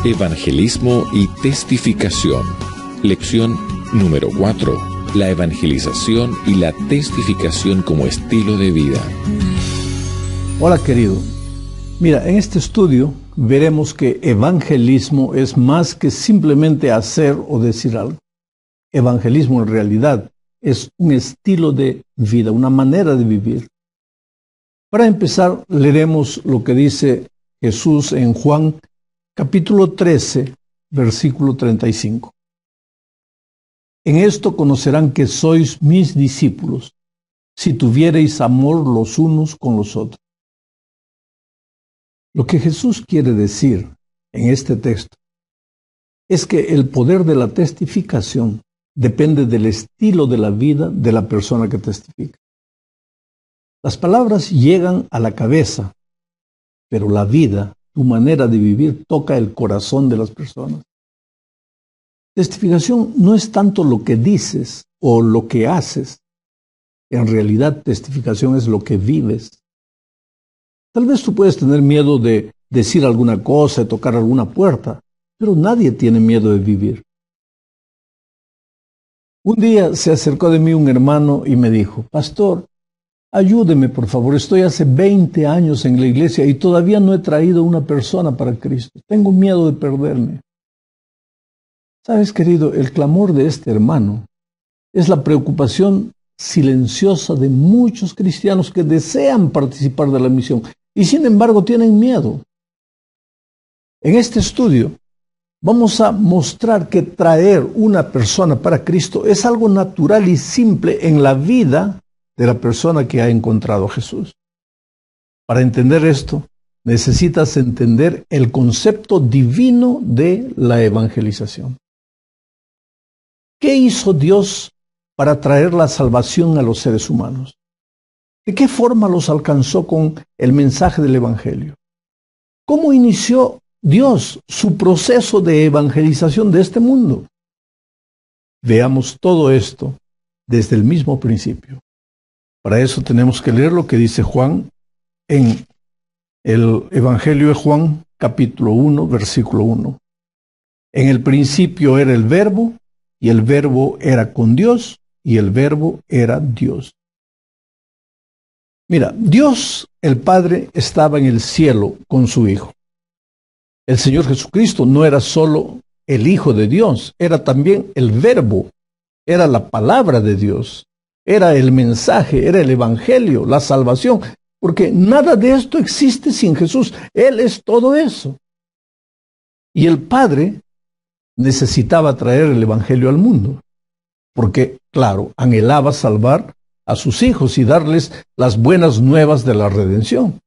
Evangelismo y testificación. Lección número 4. La evangelización y la testificación como estilo de vida. Hola querido. Mira, en este estudio veremos que evangelismo es más que simplemente hacer o decir algo. Evangelismo en realidad es un estilo de vida, una manera de vivir. Para empezar, leeremos lo que dice Jesús en Juan capítulo 13, versículo 35. En esto conocerán que sois mis discípulos, si tuviereis amor los unos con los otros. Lo que Jesús quiere decir en este texto es que el poder de la testificación depende del estilo de la vida de la persona que testifica. Las palabras llegan a la cabeza, pero la vida, tu manera de vivir, toca el corazón de las personas. Testificación no es tanto lo que dices o lo que haces. En realidad, testificación es lo que vives. Tal vez tú puedes tener miedo de decir alguna cosa, de tocar alguna puerta, pero nadie tiene miedo de vivir. Un día se acercó de mí un hermano y me dijo: Pastor, ayúdeme por favor, estoy hace 20 años en la iglesia y todavía no he traído una persona para Cristo. Tengo miedo de perderme. Sabes, querido, el clamor de este hermano es la preocupación silenciosa de muchos cristianos que desean participar de la misión y sin embargo tienen miedo. En este estudio vamos a mostrar que traer una persona para Cristo es algo natural y simple en la vida de la persona que ha encontrado a Jesús. Para entender esto, necesitas entender el concepto divino de la evangelización. ¿Qué hizo Dios para traer la salvación a los seres humanos? ¿De qué forma los alcanzó con el mensaje del Evangelio? ¿Cómo inició Dios su proceso de evangelización de este mundo? Veamos todo esto desde el mismo principio. Para eso tenemos que leer lo que dice Juan en el Evangelio de Juan, capítulo 1, versículo 1. En el principio era el Verbo, y el Verbo era con Dios, y el Verbo era Dios. Mira, Dios, el Padre, estaba en el cielo con su Hijo. El Señor Jesucristo no era solo el Hijo de Dios, era también el Verbo, era la palabra de Dios, era el mensaje, era el Evangelio, la salvación, porque nada de esto existe sin Jesús. Él es todo eso. Y el Padre necesitaba traer el Evangelio al mundo, porque, claro, anhelaba salvar a sus hijos y darles las buenas nuevas de la redención.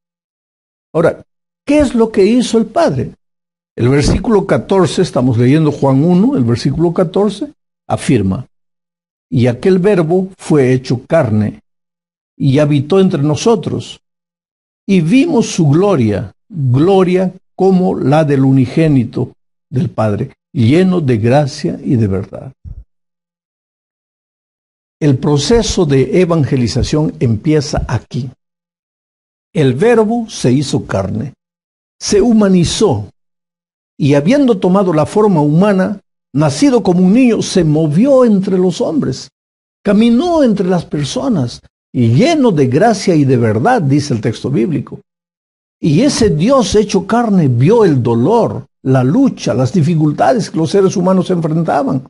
Ahora, ¿qué es lo que hizo el Padre? El versículo 14, estamos leyendo Juan 1, el versículo 14, afirma: y aquel Verbo fue hecho carne y habitó entre nosotros, y vimos su gloria, gloria como la del unigénito del Padre, lleno de gracia y de verdad. El proceso de evangelización empieza aquí. El Verbo se hizo carne, se humanizó, y habiendo tomado la forma humana, nacido como un niño, se movió entre los hombres, caminó entre las personas, y lleno de gracia y de verdad, dice el texto bíblico. Y ese Dios hecho carne vio el dolor, la lucha, las dificultades que los seres humanos enfrentaban.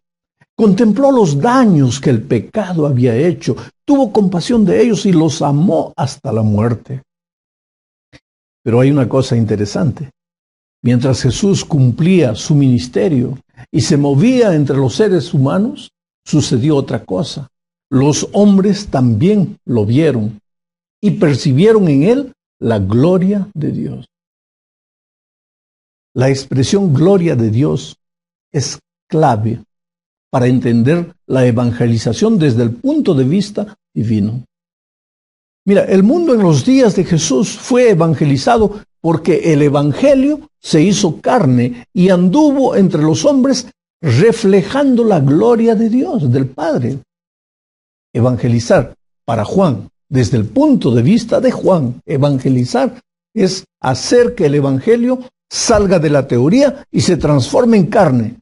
Contempló los daños que el pecado había hecho, tuvo compasión de ellos y los amó hasta la muerte. Pero hay una cosa interesante. Mientras Jesús cumplía su ministerio y se movía entre los seres humanos, sucedió otra cosa. Los hombres también lo vieron y percibieron en él la gloria de Dios. La expresión gloria de Dios es clave para entender la evangelización desde el punto de vista divino. Mira, el mundo en los días de Jesús fue evangelizado porque el Evangelio se hizo carne y anduvo entre los hombres reflejando la gloria de Dios, del Padre. Evangelizar para Juan, desde el punto de vista de Juan, evangelizar es hacer que el Evangelio salga de la teoría y se transforme en carne.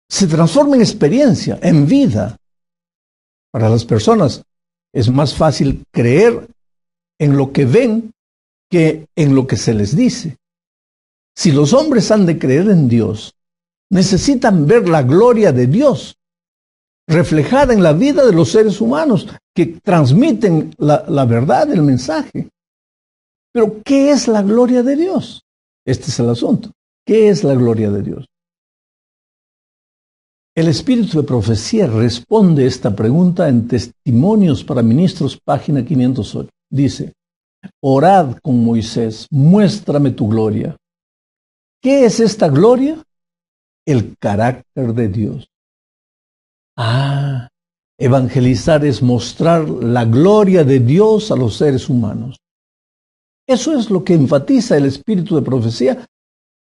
Se transforma en experiencia, en vida. Para las personas es más fácil creer en lo que ven que en lo que se les dice. Si los hombres han de creer en Dios, necesitan ver la gloria de Dios reflejada en la vida de los seres humanos que transmiten la verdad, el mensaje. Pero, ¿qué es la gloria de Dios? Este es el asunto. ¿Qué es la gloria de Dios? El Espíritu de Profecía responde esta pregunta en Testimonios para Ministros, página 508. Dice: orad con Moisés, muéstrame tu gloria. ¿Qué es esta gloria? El carácter de Dios. Evangelizar es mostrar la gloria de Dios a los seres humanos. Eso es lo que enfatiza el Espíritu de Profecía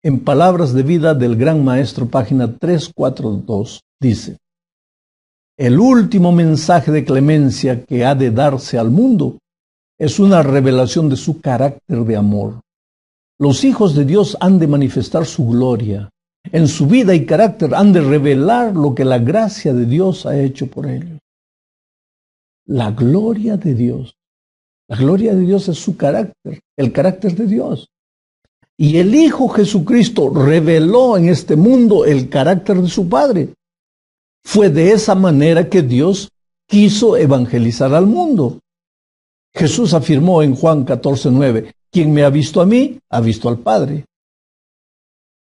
en Palabras de Vida del Gran Maestro, página 342. Dice: el último mensaje de clemencia que ha de darse al mundo es una revelación de su carácter de amor. Los hijos de Dios han de manifestar su gloria. En su vida y carácter han de revelar lo que la gracia de Dios ha hecho por ellos. La gloria de Dios. La gloria de Dios es su carácter, el carácter de Dios. Y el Hijo Jesucristo reveló en este mundo el carácter de su Padre. Fue de esa manera que Dios quiso evangelizar al mundo. Jesús afirmó en Juan 14:9, quien me ha visto a mí, ha visto al Padre.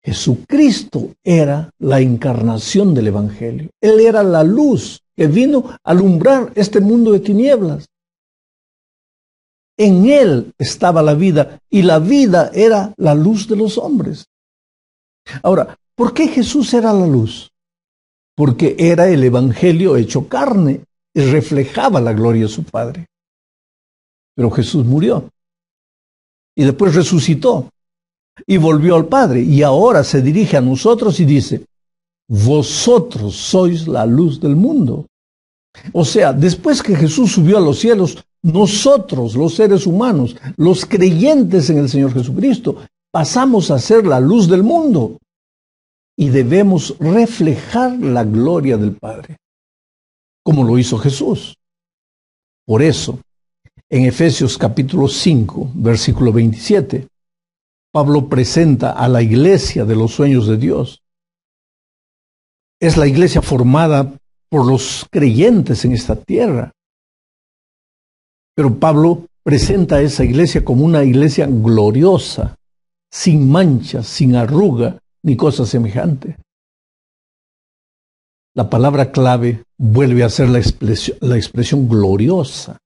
Jesucristo era la encarnación del Evangelio. Él era la luz que vino a alumbrar este mundo de tinieblas. En Él estaba la vida, y la vida era la luz de los hombres. Ahora, ¿por qué Jesús era la luz? Porque era el Evangelio hecho carne y reflejaba la gloria de su Padre. Pero Jesús murió y después resucitó y volvió al Padre, y ahora se dirige a nosotros y dice: vosotros sois la luz del mundo. O sea, después que Jesús subió a los cielos, nosotros, los seres humanos, los creyentes en el Señor Jesucristo, pasamos a ser la luz del mundo y debemos reflejar la gloria del Padre, como lo hizo Jesús. Por eso, en Efesios capítulo 5, versículo 27, Pablo presenta a la iglesia de los sueños de Dios. Es la iglesia formada por los creyentes en esta tierra. Pero Pablo presenta a esa iglesia como una iglesia gloriosa, sin mancha, sin arruga, ni cosa semejante. La palabra clave vuelve a ser la expresión gloriosa.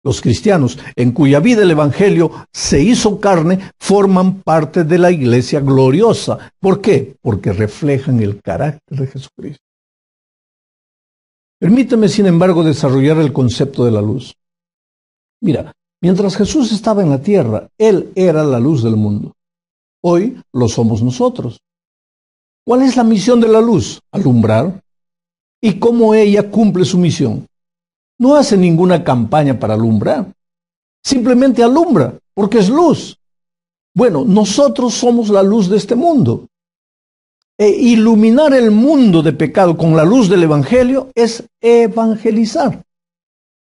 Los cristianos, en cuya vida el Evangelio se hizo carne, forman parte de la iglesia gloriosa. ¿Por qué? Porque reflejan el carácter de Jesucristo. Permíteme, sin embargo, desarrollar el concepto de la luz. Mira, mientras Jesús estaba en la tierra, Él era la luz del mundo. Hoy lo somos nosotros. ¿Cuál es la misión de la luz? Alumbrar. ¿Y cómo ella cumple su misión? No hace ninguna campaña para alumbrar. Simplemente alumbra, porque es luz. Bueno, nosotros somos la luz de este mundo. E iluminar el mundo de pecado con la luz del Evangelio es evangelizar.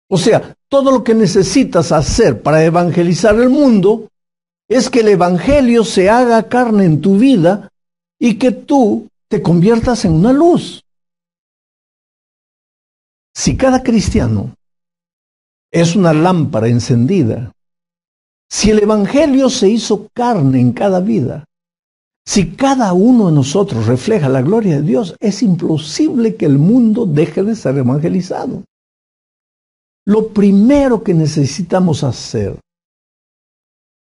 O sea, todo lo que necesitas hacer para evangelizar el mundo es que el Evangelio se haga carne en tu vida y que tú te conviertas en una luz. Si cada cristiano es una lámpara encendida, si el Evangelio se hizo carne en cada vida, si cada uno de nosotros refleja la gloria de Dios, es imposible que el mundo deje de ser evangelizado. Lo primero que necesitamos hacer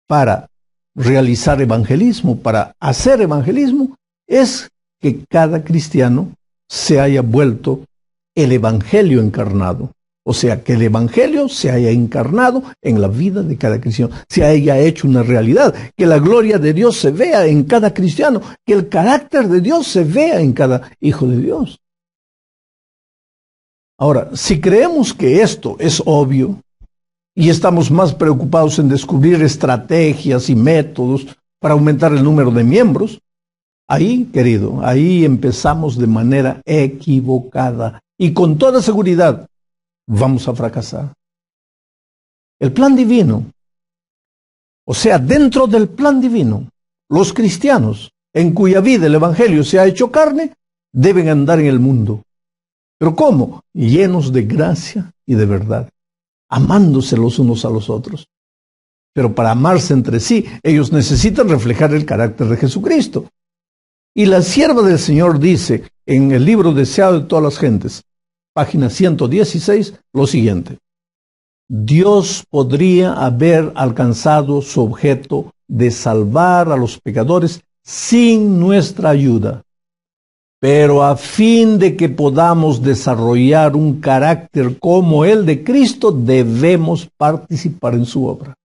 para realizar evangelismo, para hacer evangelismo, es que cada cristiano se haya vuelto el Evangelio encarnado. O sea, que el Evangelio se haya encarnado en la vida de cada cristiano, se haya hecho una realidad, que la gloria de Dios se vea en cada cristiano, que el carácter de Dios se vea en cada hijo de Dios. Ahora, si creemos que esto es obvio y estamos más preocupados en descubrir estrategias y métodos para aumentar el número de miembros. Ahí, querido, ahí empezamos de manera equivocada y con toda seguridad vamos a fracasar. El plan divino, o sea, dentro del plan divino, los cristianos en cuya vida el Evangelio se ha hecho carne, deben andar en el mundo. ¿Pero cómo? Llenos de gracia y de verdad, amándose los unos a los otros. Pero para amarse entre sí, ellos necesitan reflejar el carácter de Jesucristo. Y la sierva del Señor dice en el libro Deseado de todas las gentes, página 116, lo siguiente: Dios podría haber alcanzado su objeto de salvar a los pecadores sin nuestra ayuda. Pero a fin de que podamos desarrollar un carácter como el de Cristo, debemos participar en su obra.